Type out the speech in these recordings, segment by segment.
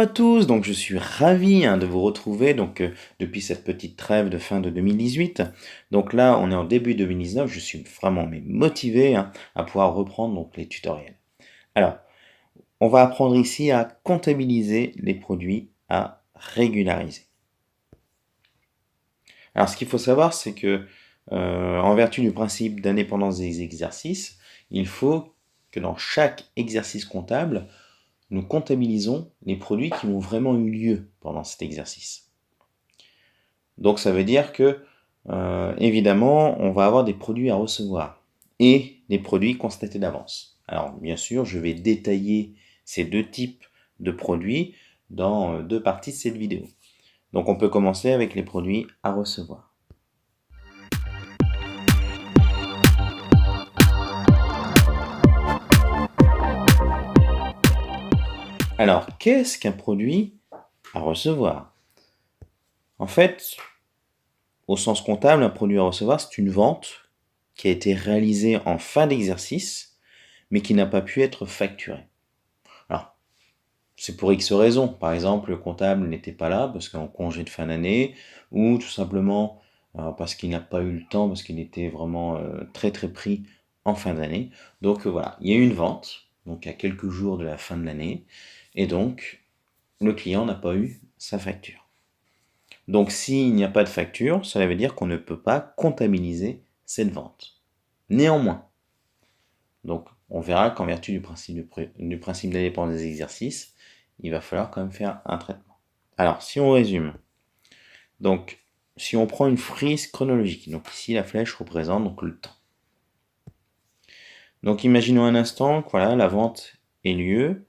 à tous, donc je suis ravi de vous retrouver depuis cette petite trêve de fin de 2018. Donc là, on est en début 2019, je suis vraiment motivé à pouvoir reprendre les tutoriels. Alors, on va apprendre ici à comptabiliser les produits à régulariser. Alors, ce qu'il faut savoir, c'est que en vertu du principe d'indépendance des exercices, il faut que dans chaque exercice comptable, nous comptabilisons les produits qui ont vraiment eu lieu pendant cet exercice. Donc ça veut dire que, évidemment, on va avoir des produits à recevoir et des produits constatés d'avance. Alors bien sûr, je vais détailler ces deux types de produits dans deux parties de cette vidéo. Donc on peut commencer avec les produits à recevoir. Alors, qu'est-ce qu'un produit à recevoir? En fait, au sens comptable, un produit à recevoir, c'est une vente qui a été réalisée en fin d'exercice, mais qui n'a pas pu être facturée. Alors, c'est pour X raisons. Par exemple, le comptable n'était pas là parce qu'il est en congé de fin d'année, ou tout simplement parce qu'il n'a pas eu le temps, parce qu'il était vraiment très pris en fin d'année. Donc voilà, il y a eu une vente, donc à quelques jours de la fin de l'année, et donc le client n'a pas eu sa facture. Donc s'il n'y a pas de facture, cela veut dire qu'on ne peut pas comptabiliser cette vente. Néanmoins, donc on verra qu'en vertu du principe d'indépendance des exercices, il va falloir quand même faire un traitement. Alors si on résume, donc si on prend une frise chronologique, donc ici la flèche représente le temps. Donc imaginons un instant que voilà, la vente ait lieu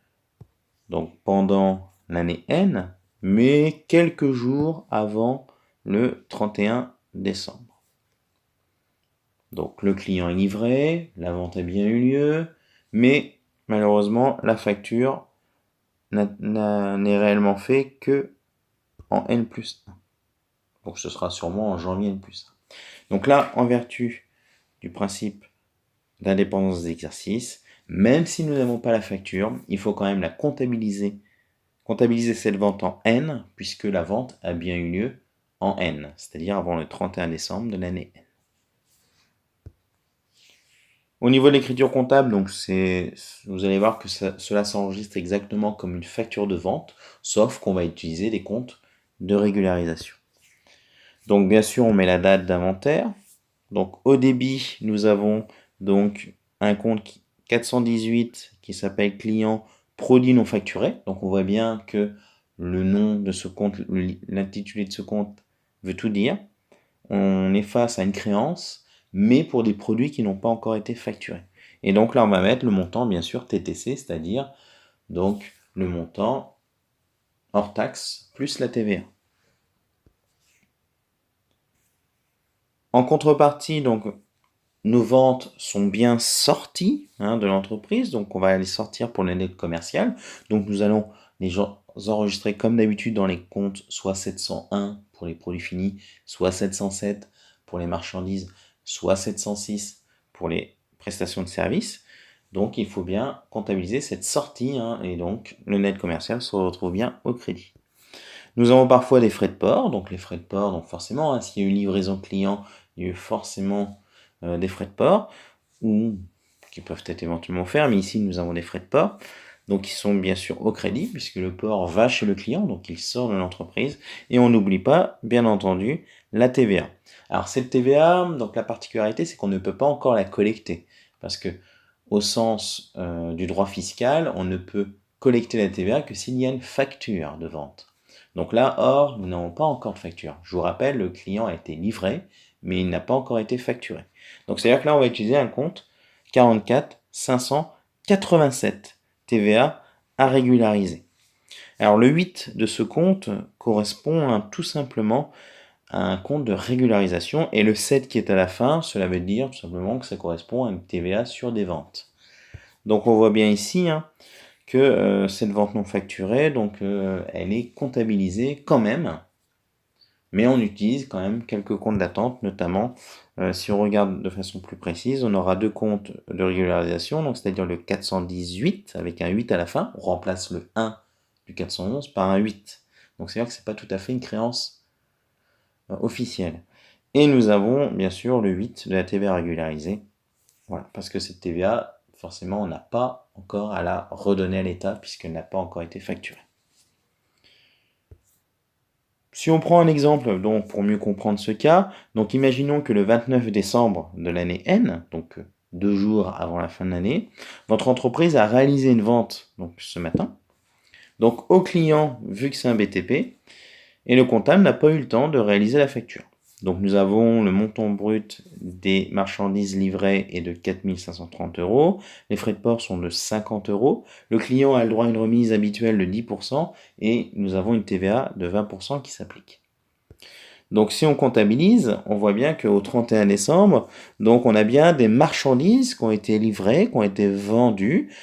donc pendant l'année N, mais quelques jours avant le 31 décembre. Donc le client est livré, la vente a bien eu lieu, mais malheureusement la facture n'est réellement faite que en N+1. Donc ce sera sûrement en janvier N+1. Donc là, en vertu du principe d'indépendance des exercices, même si nous n'avons pas la facture, il faut quand même la comptabiliser cette vente en N, puisque la vente a bien eu lieu en N, c'est-à-dire avant le 31 décembre de l'année N. Au niveau de l'écriture comptable, donc vous allez voir que cela s'enregistre exactement comme une facture de vente, sauf qu'on va utiliser des comptes de régularisation. Donc bien sûr, on met la date d'inventaire. Donc au débit, nous avons donc un compte 418 qui s'appelle client produit non facturé. Donc on voit bien que le nom de ce compte, l'intitulé de ce compte veut tout dire. On est face à une créance, mais pour des produits qui n'ont pas encore été facturés. Et donc là, on va mettre le montant, bien sûr, TTC, c'est-à-dire donc le montant hors taxe plus la TVA. En contrepartie, donc, nos ventes sont bien sorties de l'entreprise, donc on va les sortir pour l'année commerciale. Donc nous allons les enregistrer comme d'habitude dans les comptes, soit 701 pour les produits finis, soit 707 pour les marchandises, soit 706 pour les prestations de services. Donc il faut bien comptabiliser cette sortie, et donc le net commercial se retrouve bien au crédit. Nous avons parfois des frais de port, donc les frais de port, donc forcément, s'il y a eu une livraison client, il y a eu forcément des frais de port, ou qui peuvent être éventuellement offerts, mais ici nous avons des frais de port, donc ils sont bien sûr au crédit, puisque le port va chez le client, donc il sort de l'entreprise, et on n'oublie pas, bien entendu, la TVA. Alors cette TVA, donc la particularité, c'est qu'on ne peut pas encore la collecter, parce que au sens du droit fiscal, on ne peut collecter la TVA que s'il y a une facture de vente. Donc là, or, nous n'avons pas encore de facture. Je vous rappelle, le client a été livré, mais il n'a pas encore été facturé. Donc c'est-à-dire que là, on va utiliser un compte 44 587 TVA à régulariser. Alors le 8 de ce compte correspond tout simplement à un compte de régularisation, et le 7 qui est à la fin, cela veut dire tout simplement que ça correspond à une TVA sur des ventes. Donc on voit bien ici que cette vente non facturée, donc elle est comptabilisée quand même, mais on utilise quand même quelques comptes d'attente, notamment si on regarde de façon plus précise, on aura deux comptes de régularisation, donc c'est-à-dire le 418 avec un 8 à la fin, on remplace le 1 du 411 par un 8. Donc c'est-à-dire que ce n'est pas tout à fait une créance officielle. Et nous avons bien sûr le 8 de la TVA régularisée. Voilà, parce que cette TVA, forcément, on n'a pas encore à la redonner à l'État puisqu'elle n'a pas encore été facturée. Si on prend un exemple donc, pour mieux comprendre ce cas, donc imaginons que le 29 décembre de l'année N, donc 2 jours avant la fin de l'année, votre entreprise a réalisé une vente donc, ce matin, donc au client vu que c'est un BTP, et le comptable n'a pas eu le temps de réaliser la facture. Donc nous avons le montant brut des marchandises livrées est de 4 530 €, les frais de port sont de 50 €, le client a le droit à une remise habituelle de 10% et nous avons une TVA de 20% qui s'applique. Donc si on comptabilise, on voit bien qu'au 31 décembre, donc on a bien des marchandises qui ont été livrées, qui ont été vendues,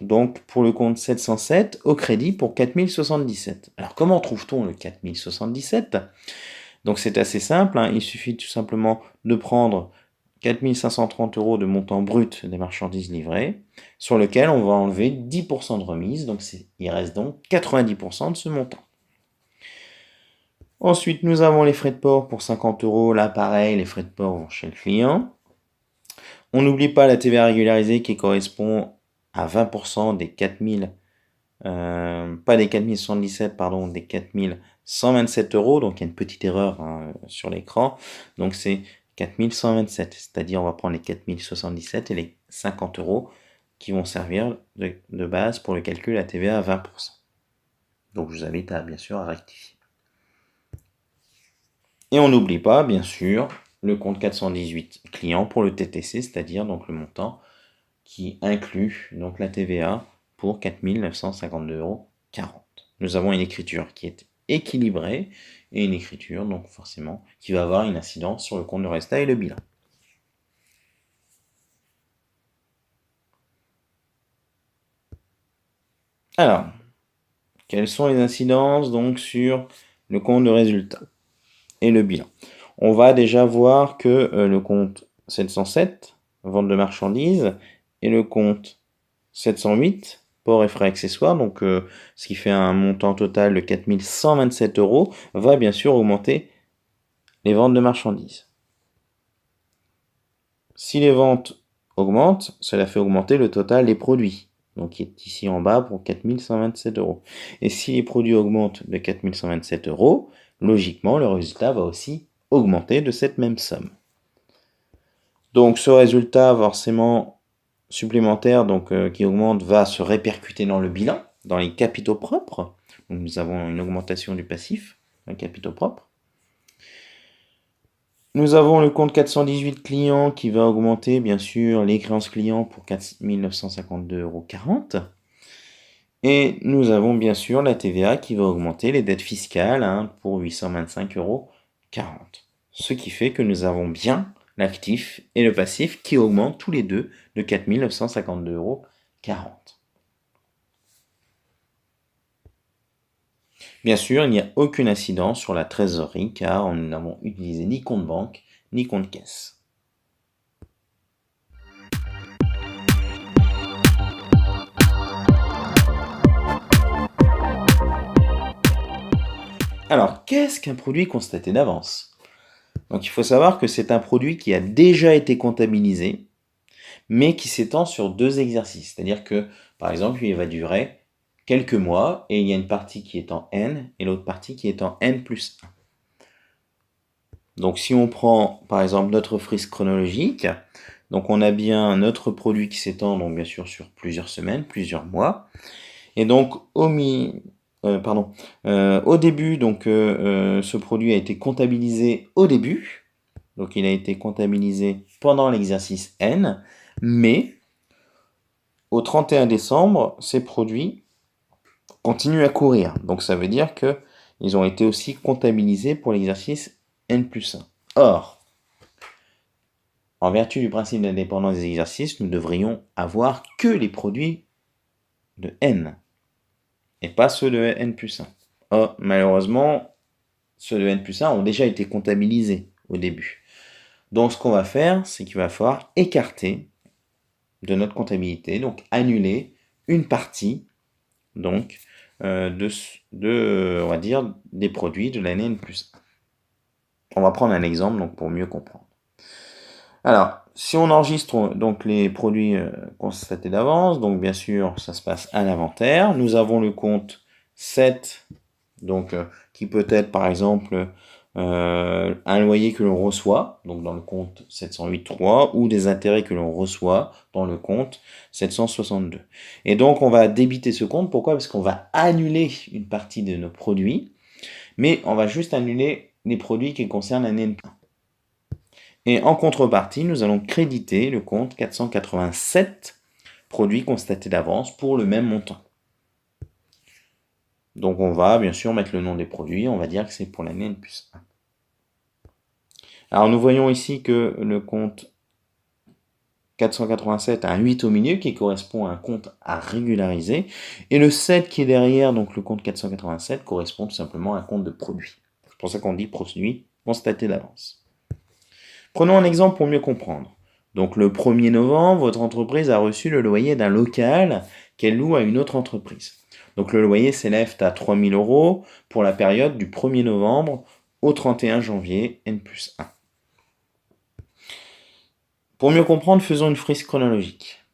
donc pour le compte 707 au crédit pour 4077. Alors comment trouve-t-on le 4077 ? Donc c'est assez simple, hein, il suffit tout simplement de prendre 4530 € de montant brut des marchandises livrées, sur lequel on va enlever 10% de remise, donc il reste donc 90% de ce montant. Ensuite, nous avons les frais de port pour 50 €, là pareil, les frais de port vont chez le client. On n'oublie pas la TVA régularisée qui correspond à 20% des 4000, pas des 4077, pardon, des 4127 €, donc il y a une petite erreur hein, sur l'écran, donc c'est 4127, c'est-à-dire on va prendre les 4077 et les 50 € qui vont servir de base pour le calcul de la TVA à 20%. Donc je vous invite bien sûr à rectifier. Et on n'oublie pas, bien sûr, le compte 418 client pour le TTC, c'est-à-dire donc le montant qui inclut donc la TVA pour 4 952,40 €. Nous avons une écriture qui est équilibrée et une écriture donc forcément qui va avoir une incidence sur le compte de résultat et le bilan. Alors, quelles sont les incidences donc sur le compte de résultat et le bilan? On va déjà voir que le compte 707, vente de marchandises, et le compte 708, port et frais accessoires, donc ce qui fait un montant total de 4127 €, va bien sûr augmenter les ventes de marchandises. Si les ventes augmentent, cela fait augmenter le total des produits, donc qui est ici en bas pour 4127 €. Et si les produits augmentent de 4127 €, logiquement, le résultat va aussi augmenter de cette même somme. Donc ce résultat forcément supplémentaire donc, qui augmente va se répercuter dans le bilan, dans les capitaux propres. Donc nous avons une augmentation du passif, un capitaux propres. Nous avons le compte 418 clients qui va augmenter bien sûr les créances clients pour 4 952,40 €. Et nous avons bien sûr la TVA qui va augmenter les dettes fiscales hein, pour 825,40 €. Ce qui fait que nous avons bien l'actif et le passif qui augmentent tous les deux de 4 952,40 €. Bien sûr, il n'y a aucune incidence sur la trésorerie car nous n'avons utilisé ni compte banque ni compte caisse. Alors, qu'est-ce qu'un produit constaté d'avance ? Donc il faut savoir que c'est un produit qui a déjà été comptabilisé, mais qui s'étend sur 2 exercices. C'est-à-dire que, par exemple, il va durer quelques mois, et il y a une partie qui est en N, et l'autre partie qui est en N+1. Donc si on prend, par exemple, notre frise chronologique, donc on a bien notre produit qui s'étend, donc bien sûr, sur plusieurs semaines, plusieurs mois. Et donc, au début, donc, ce produit a été comptabilisé au début. Donc, il a été comptabilisé pendant l'exercice N. Mais, au 31 décembre, ces produits continuent à courir. Donc, ça veut dire qu'ils ont été aussi comptabilisés pour l'exercice N+1. Or, en vertu du principe d'indépendance des exercices, nous devrions avoir que les produits de N. Et pas ceux de N+1. Or, malheureusement, ceux de N+1 ont déjà été comptabilisés au début. Donc ce qu'on va faire, c'est qu'il va falloir écarter de notre comptabilité, donc annuler une partie donc, on va dire, des produits de l'année N+1. On va prendre un exemple donc, pour mieux comprendre. Alors, si on enregistre donc les produits constatés d'avance, donc bien sûr, ça se passe à l'inventaire. Nous avons le compte 7, donc qui peut être par exemple un loyer que l'on reçoit, donc dans le compte 708.3, ou des intérêts que l'on reçoit dans le compte 762. Et donc, on va débiter ce compte. Pourquoi? Parce qu'on va annuler une partie de nos produits, mais on va juste annuler les produits qui concernent l'année N+1. Et en contrepartie, nous allons créditer le compte 487 produits constatés d'avance pour le même montant. Donc on va bien sûr mettre le nom des produits, on va dire que c'est pour l'année N+1. Alors nous voyons ici que le compte 487 a un 8 au milieu qui correspond à un compte à régulariser. Et le 7 qui est derrière, donc le compte 487, correspond tout simplement à un compte de produit. C'est pour ça qu'on dit produit constaté d'avance. Prenons un exemple pour mieux comprendre. Donc le 1er novembre, votre entreprise a reçu le loyer d'un local qu'elle loue à une autre entreprise. Donc le loyer s'élève à 3 000 € pour la période du 1er novembre au 31 janvier N+1. Pour mieux comprendre, faisons une frise chronologique.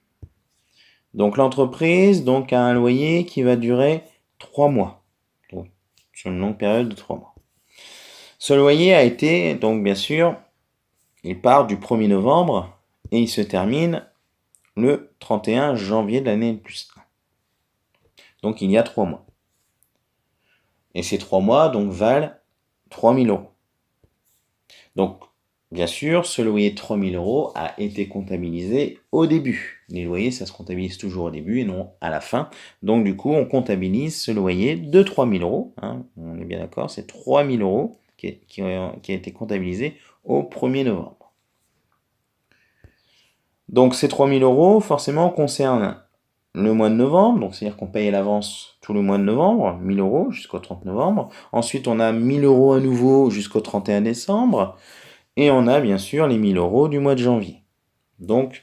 Donc l'entreprise a un loyer qui va durer 3 mois, donc sur une longue période de 3 mois. Ce loyer a été, donc bien sûr, il part du 1er novembre et il se termine le 31 janvier de l'année N+1. Donc il y a 3 mois. Et ces 3 mois valent 3 000 €. Donc bien sûr, ce loyer de 3 000 € a été comptabilisé au début. Les loyers, ça se comptabilise toujours au début et non à la fin. Donc du coup, on comptabilise ce loyer de 3 000 €. On est bien d'accord, c'est 3 000 € qui a été comptabilisé au 1er novembre. Donc ces 3 000 € forcément concernent le mois de novembre, donc c'est-à-dire qu'on paye à l'avance tout le mois de novembre, 1 000 € jusqu'au 30 novembre. Ensuite, on a 1 000 € à nouveau jusqu'au 31 décembre. Et on a bien sûr les 1 000 € du mois de janvier. Donc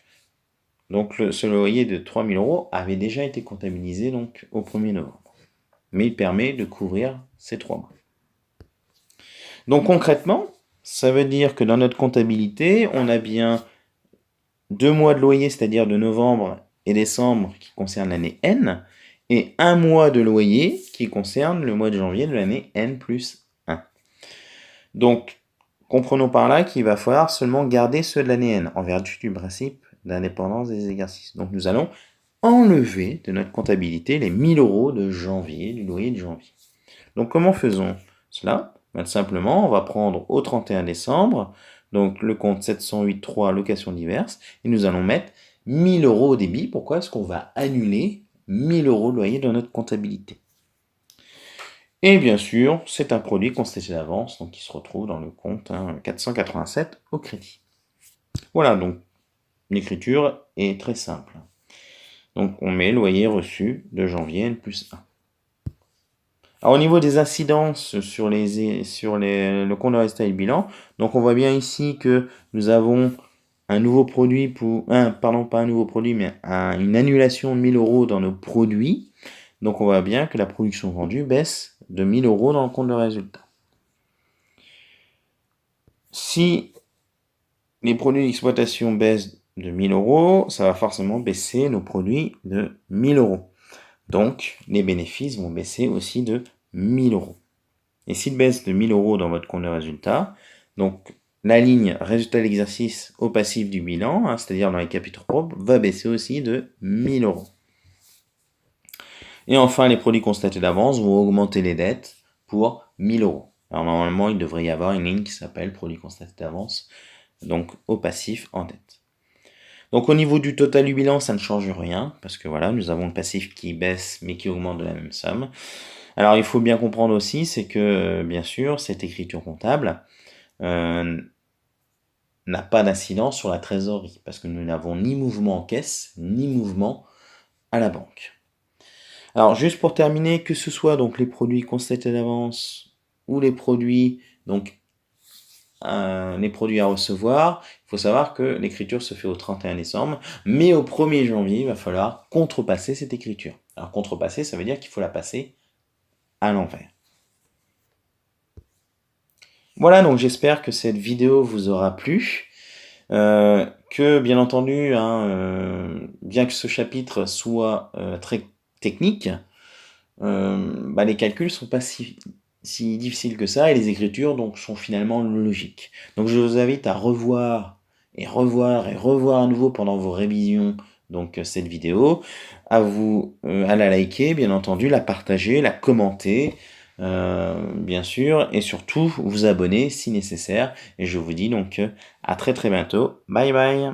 ce loyer de 3 000 € avait déjà été comptabilisé au 1er novembre. Mais il permet de couvrir ces 3 mois. Donc concrètement, ça veut dire que dans notre comptabilité, on a bien 2 mois de loyer, c'est-à-dire de novembre et décembre, qui concernent l'année N, et 1 mois de loyer qui concerne le mois de janvier de l'année N+1. Donc, comprenons par là qu'il va falloir seulement garder ceux de l'année N, en vertu du principe d'indépendance des exercices. Donc nous allons enlever de notre comptabilité les 1 000 € de janvier, du loyer de janvier. Donc comment faisons cela? Simplement, on va prendre au 31 décembre, donc le compte 708.3 location diverses, et nous allons mettre 1 000 € au débit. Pourquoi? Parce qu'on va annuler 1 000 € de loyer dans notre comptabilité. Et bien sûr, c'est un produit constaté d'avance, donc qui se retrouve dans le compte 487 au crédit. Voilà, donc l'écriture est très simple. Donc on met loyer reçu de janvier N+1. Alors au niveau des incidences sur le compte de résultat et le bilan, donc on voit bien ici que nous avons un nouveau produit pas un nouveau produit, mais une annulation de 1 000 € dans nos produits. Donc on voit bien que la production vendue baisse de 1 000 € dans le compte de résultat. Si les produits d'exploitation baissent de 1 000 €, ça va forcément baisser nos produits de 1 000 €. Donc les bénéfices vont baisser aussi de 1 000 €. Et s'ils baissent de 1 000 € dans votre compte de résultat, donc la ligne résultat d'exercice au passif du bilan, c'est-à-dire dans les capitaux propres, va baisser aussi de 1 000 €. Et enfin, les produits constatés d'avance vont augmenter les dettes pour 1 000 €. Alors normalement, il devrait y avoir une ligne qui s'appelle produits constatés d'avance, donc au passif en dette. Donc au niveau du total du bilan, ça ne change rien, parce que voilà, nous avons le passif qui baisse, mais qui augmente de la même somme. Alors il faut bien comprendre aussi, c'est que bien sûr, cette écriture comptable n'a pas d'incidence sur la trésorerie, parce que nous n'avons ni mouvement en caisse, ni mouvement à la banque. Alors juste pour terminer, que ce soit donc les produits constatés d'avance ou les produits à recevoir, il faut savoir que l'écriture se fait au 31 décembre, mais au 1er janvier, il va falloir contrepasser cette écriture. Alors contrepasser, ça veut dire qu'il faut la passer à l'envers. Voilà, donc j'espère que cette vidéo vous aura plu. Que bien entendu, hein, bien que ce chapitre soit très technique, les calculs sont pas si difficiles que ça et les écritures donc sont finalement logiques. Donc je vous invite à revoir et revoir et revoir à nouveau pendant vos révisions donc cette vidéo, à la liker bien entendu, la partager, la commenter bien sûr et surtout vous abonner si nécessaire et je vous dis donc à très très bientôt. Bye bye.